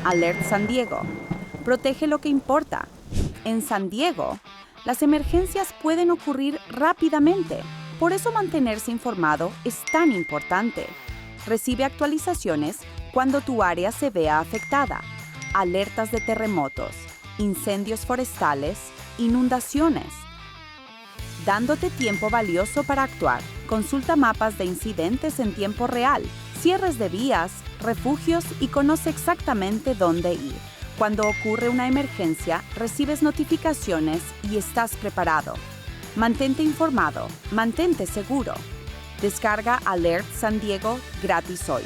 Alert San Diego. Protege lo que importa. En San Diego, las emergencias pueden ocurrir rápidamente. Por eso mantenerse informado es tan importante. Recibe actualizaciones cuando tu área se vea afectada. Alertas de terremotos, incendios forestales, inundaciones. Dándote tiempo valioso para actuar. Consulta mapas de incidentes en tiempo real, cierres de vías, refugios y conoce exactamente dónde ir. Cuando ocurre una emergencia, recibes notificaciones y estás preparado. Mantente informado, mantente seguro. Descarga Alert San Diego gratis hoy.